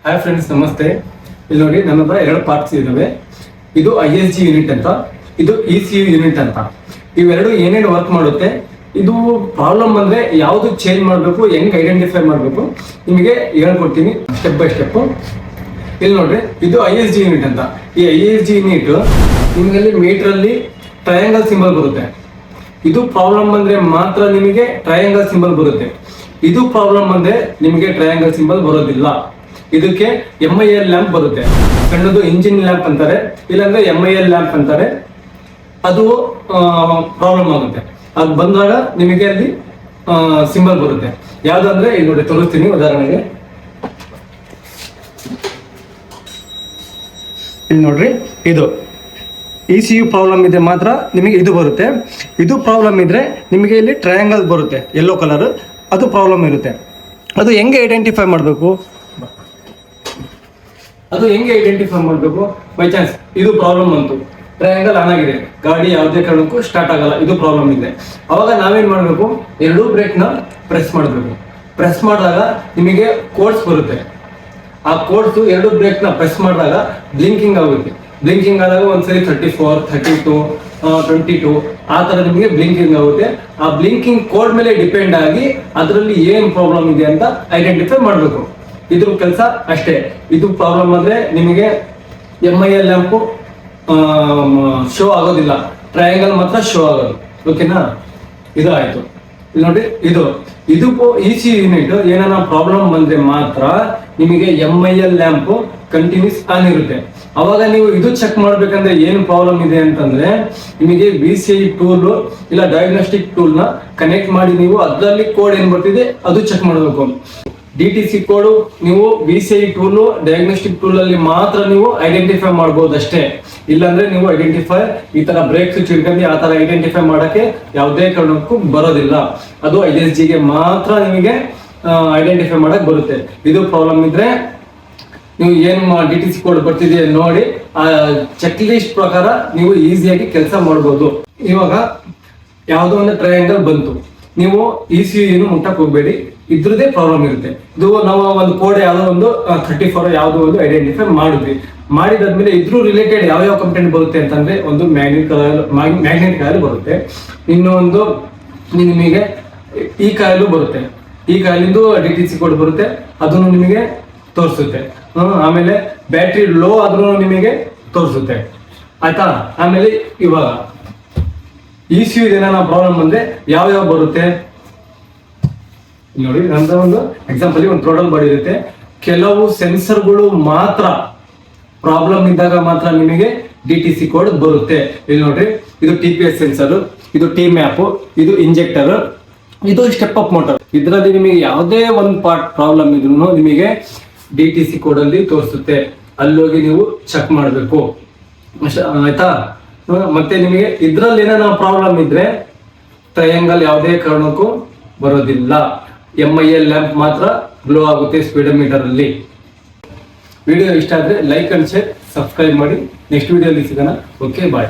Hi friends, ನಮಸ್ತೆ. ಇಲ್ಲಿ ನೋಡಿ, ನನ್ನ ಹತ್ರ ಎರಡು ಪಾರ್ಟ್ಸ್ ಇದಾವೆ. ಇದು ISG ಯೂನಿಟ್ ಅಂತ, ಇದು ECU ಯೂನಿಟ್ ಅಂತ. ಇವೆರಡು ಏನೇನು ವರ್ಕ್ ಮಾಡುತ್ತೆ, ಇದು ಪ್ರಾಬ್ಲಮ್ ಅಂದ್ರೆ ಯಾವುದು ಚೇಂಜ್ ಮಾಡಬೇಕು, ಹೆಂಗ್ ಐಡೆಂಟಿಫೈ ಮಾಡಬೇಕು ನಿಮಗೆ ಹೇಳ್ಕೊಡ್ತೀನಿ ಸ್ಟೆಪ್ ಬೈ ಸ್ಟೆಪ್. ಇಲ್ಲಿ ನೋಡ್ರಿ, ಇದು ISG ಯೂನಿಟ್ ಅಂತ. ಈ ISG ಯೂನಿಟ್ ನಿಮಗೆ ಮೀಟರ್ ಅಲ್ಲಿ ಟ್ರಯಾಂಗಲ್ ಸಿಂಬಲ್ ಬರುತ್ತೆ. ಇದು ಪ್ರಾಬ್ಲಮ್ ಅಂದ್ರೆ ಮಾತ್ರ ನಿಮಗೆ ಟ್ರಯಾಂಗಲ್ ಸಿಂಬಲ್ ಬರುತ್ತೆ. ಇದು ಪ್ರಾಬ್ಲಮ್ ಅಂದ್ರೆ ನಿಮಗೆ ಟ್ರಯಾಂಗಲ್ ಸಿಂಬಲ್ ಬರೋದಿಲ್ಲ. ಇದಕ್ಕೆ MIL ಲ್ಯಾಂಪ್ ಬರುತ್ತೆ. ಸಣ್ಣದು ಇಂಜಿನ್ ಲ್ಯಾಂಪ್ ಅಂತಾರೆ, ಇಲ್ಲಾಂದ್ರೆ MIL ಲ್ಯಾಂಪ್ ಅಂತಾರೆ. ಅದು ಪ್ರಾಬ್ಲಮ್ ಆಗುತ್ತೆ. ಅದು ಬಂದಾಗ ನಿಮಗೆ ಅಲ್ಲಿ ಸಿಂಬಲ್ ಬರುತ್ತೆ. ಯಾವ್ದಂದ್ರೆ ಇಲ್ಲಿ ನೋಡಿ, ತೋರಿಸ್ತೀನಿ ಉದಾಹರಣೆಗೆ. ಇಲ್ಲಿ ನೋಡ್ರಿ, ಇದು ECU ಪ್ರಾಬ್ಲಮ್ ಇದೆ ಮಾತ್ರ ನಿಮಗೆ ಇದು ಬರುತ್ತೆ. ಇದು ಪ್ರಾಬ್ಲಮ್ ಇದ್ರೆ ನಿಮಗೆ ಇಲ್ಲಿ ಟ್ರಯಾಂಗಲ್ ಬರುತ್ತೆ, ಯೆಲ್ಲೋ ಕಲರ್. ಅದು ಪ್ರಾಬ್ಲಮ್ ಇರುತ್ತೆ. ಅದು ಹೆಂಗೆ ಐಡೆಂಟಿಫೈ ಮಾಡಬೇಕು, ಬೈ ಚಾನ್ಸ್ ಇದು ಪ್ರಾಬ್ಲಮ್ ಬಂತು, ಟ್ರಯಾಂಗಲ್ ಆನ್ ಆಗಿದೆ, ಗಾಡಿ ಯಾವುದೇ ಕಾರಣಕ್ಕೂ ಸ್ಟಾರ್ಟ್ ಆಗಲ್ಲ, ಇದು ಪ್ರಾಬ್ಲಮ್ ಇದೆ. ಅವಾಗ ನಾವೇನ್ ಮಾಡಬೇಕು, ಎರಡೂ ಬ್ರೇಕ್ ನ ಪ್ರೆಸ್ ಮಾಡಬೇಕು. ಪ್ರೆಸ್ ಮಾಡಿದಾಗ ನಿಮಗೆ ಕೋಡ್ಸ್ ಬರುತ್ತೆ. ಆ ಕೋಡ್ಸ್ ಎರಡು ಬ್ರೇಕ್ ನ ಪ್ರೆಸ್ ಮಾಡಿದಾಗ ಬ್ಲಿಂಕಿಂಗ್ ಆಗುತ್ತೆ. ಬ್ಲಿಂಕಿಂಗ್ ಆದಾಗ ಒಂದ್ಸರಿ 34, 32, 22 ಆ ತರ ನಿಮಗೆ ಬ್ಲಿಂಕಿಂಗ್ ಆಗುತ್ತೆ. ಆ ಬ್ಲಿಂಕಿಂಗ್ ಕೋಡ್ ಮೇಲೆ ಡಿಪೆಂಡ್ ಆಗಿ ಅದರಲ್ಲಿ ಏನ್ ಪ್ರಾಬ್ಲಮ್ ಇದೆ ಅಂತ ಐಡೆಂಟಿಫೈ ಮಾಡಬೇಕು. ಇದ್ರ ಕೆಲಸ ಅಷ್ಟೇ. ಇದು ಪ್ರಾಬ್ಲಮ್ ಅಂದ್ರೆ ನಿಮಗೆ MIL ಲ್ಯಾಂಪು ಶೋ ಆಗೋದಿಲ್ಲ, ಟ್ರಯಾಂಗಲ್ ಮಾತ್ರ ಶೋ ಆಗೋದು. ಓಕೆನಾ? ಇದು ಆಯ್ತು. ಇಲ್ಲಿ ನೋಡಿ, ಇದು ECU ಯೂನಿಟ್ ಏನಾರ ಪ್ರಾಬ್ಲಮ್ ಬಂದ್ರೆ ಮಾತ್ರ ನಿಮಗೆ MIL ಲ್ಯಾಂಪ್ ಕಂಟಿನ್ಯೂಸ್ ಆನ್ ಇರುತ್ತೆ. ಅವಾಗ ನೀವು ಇದು ಚೆಕ್ ಮಾಡ್ಬೇಕಂದ್ರೆ ಏನು ಪ್ರಾಬ್ಲಮ್ ಇದೆ ಅಂತಂದ್ರೆ ನಿಮಗೆ VCI ಟೂಲ್ ಇಲ್ಲ ಡಯಾಗ್ನೋಸ್ಟಿಕ್ ಟೂಲ್ ನ ಕನೆಕ್ಟ್ ಮಾಡಿ ನೀವು ಅದರಲ್ಲಿ ಕೋಡ್ ಏನ್ ಬರ್ತಿದೆ ಅದು ಚೆಕ್ ಮಾಡಬೇಕು. DTC ಕೋಡ್ ನೀವು VCI ಟೂಲ್ ಡಯಾಗ್ನೋಸ್ಟಿಕ್ ಟೂಲ್ ಅಲ್ಲಿ ಮಾತ್ರ ನೀವು ಐಡೆಂಟಿಫೈ ಮಾಡಬಹುದು ಅಷ್ಟೇ. ಇಲ್ಲಾಂದ್ರೆ ನೀವು ಐಡೆಂಟಿಫೈ ಈ ತರ ಬ್ರೇಕ್ ಸ್ವಿಚ್ ಹಿಡ್ಕೊಂಡು ಆ ತರ ಐಡೆಂಟಿಫೈ ಮಾಡಕ್ಕೆ ಯಾವುದೇ ಕಾರಣಕ್ಕೂ ಬರೋದಿಲ್ಲ. ಅದು ISG ಗೆ ಮಾತ್ರ ನಿಮಗೆ ಐಡೆಂಟಿಫೈ ಮಾಡಕ್ ಬರುತ್ತೆ. ಇದು ಪ್ರಾಬ್ಲಮ್ ಇದ್ರೆ ನೀವು ಏನು DTC ಕೋಡ್ ಬರ್ತಿದೆ ನೋಡಿ, ಆ ಚೆಕ್ ಲಿಸ್ಟ್ ಪ್ರಕಾರ ನೀವು ಈಸಿಯಾಗಿ ಕೆಲಸ ಮಾಡಬಹುದು. ಇವಾಗ ಯಾವುದೋ ಒಂದು ಟ್ರಯಾಂಗಲ್ ಬಂತು, ನೀವು ECU ಏನು ಮುಟ್ಟಕ್ ಹೋಗ್ಬೇಡಿ, ಇದ್ರದೇ ಪ್ರಾಬ್ಲಮ್ ಇರುತ್ತೆ. ಇದು ನಾವು ಒಂದು ಕೋಡ್ ಯಾವುದೋ ಒಂದು 34 ಯಾವುದೋ ಒಂದು ಐಡೆಂಟಿಫೈ ಮಾಡಿದ್ವಿ. ಮಾಡಿದಾದ್ಮೇಲೆ ಇದ್ರ ರಿಲೇಟೆಡ್ ಯಾವ ಕಂಪ್ಲೇಂಟ್ ಬರುತ್ತೆ ಅಂತಂದ್ರೆ ಒಂದು ಮ್ಯಾಗ್ನೆಟ್ ಕಾಯಿಲ್ ಬರುತ್ತೆ, ಇನ್ನೊಂದು ನಿಮಗೆ ಈ ಕಾಯಿಲು ಬರುತ್ತೆ. ಈ ಕಾಯಿಲಿಂದು DTC ಕೋಡ್ ಬರುತ್ತೆ, ಅದನ್ನು ನಿಮಗೆ ತೋರಿಸುತ್ತೆ. ಆಮೇಲೆ ಬ್ಯಾಟ್ರಿ ಲೋ ಆದ್ರೂ ನಿಮಗೆ ತೋರಿಸುತ್ತೆ. ಆಯ್ತಾ? ಆಮೇಲೆ ಇವಾಗ ECU ಏನಾರ ಪ್ರಾಬ್ಲಮ್ ಬಂದ್ರೆ ಯಾವ ಬರುತ್ತೆ ನೋಡಿ. ನಂದ ಒಂದು ಎಕ್ಸಾಂಪಲ್, ಒಂದು ಥ್ರೋಟಲ್ ಬಾಡಿ ಇರುತ್ತೆ. ಕೆಲವು ಸೆನ್ಸರ್ಗಳು ಮಾತ್ರ ಪ್ರಾಬ್ಲಮ್ ಇದ್ದಾಗ ಮಾತ್ರ ನಿಮಗೆ DTC ಕೋಡ್ ಬರುತ್ತೆ. ಇಲ್ಲಿ ನೋಡ್ರಿ, ಇದು TPS ಸೆನ್ಸರ್, ಇದು T-ಮ್ಯಾಪ್, ಇದು ಇಂಜೆಕ್ಟರ್, ಇದು ಸ್ಟೆಪ್ ಅಪ್ ಮೋಟರ್. ಇದರಲ್ಲಿ ನಿಮಗೆ ಯಾವುದೇ ಒಂದು ಪಾರ್ಟ್ ಪ್ರಾಬ್ಲಮ್ ಇದ್ರೂ ನಿಮಗೆ DTC ಕೋಡ್ ಅಲ್ಲಿ ತೋರಿಸುತ್ತೆ. ಅಲ್ಲೋಗಿ ನೀವು ಚೆಕ್ ಮಾಡಬೇಕು. ಆಯ್ತಾ? ಮತ್ತೆ ನಿಮಗೆ ಇದ್ರಲ್ಲಿ ಏನಾರ ಪ್ರಾಬ್ಲಮ್ ಇದ್ರೆ ಟ್ರಯಾಂಗಲ್ ಯಾವುದೇ ಕಾರಣಕ್ಕೂ ಬರೋದಿಲ್ಲ. MIL ಲ್ಯಾಂಪ್ ಮಾತ್ರ ಗ್ಲೋ ಆಗುತ್ತೆ ಸ್ಪೀಡೋಮೀಟರ್ ಅಲ್ಲಿ. ವಿಡಿಯೋ ಇಷ್ಟ ಆದ್ರೆ ಲೈಕ್ ಅಂಡ್ ಶೇರ್, ಸಬ್ಸ್ಕ್ರೈಬ್ ಮಾಡಿ. ನೆಕ್ಸ್ಟ್ ವಿಡಿಯೋಲಿ ಸಿಗೋಣ. ಓಕೆ, ಬಾಯ್.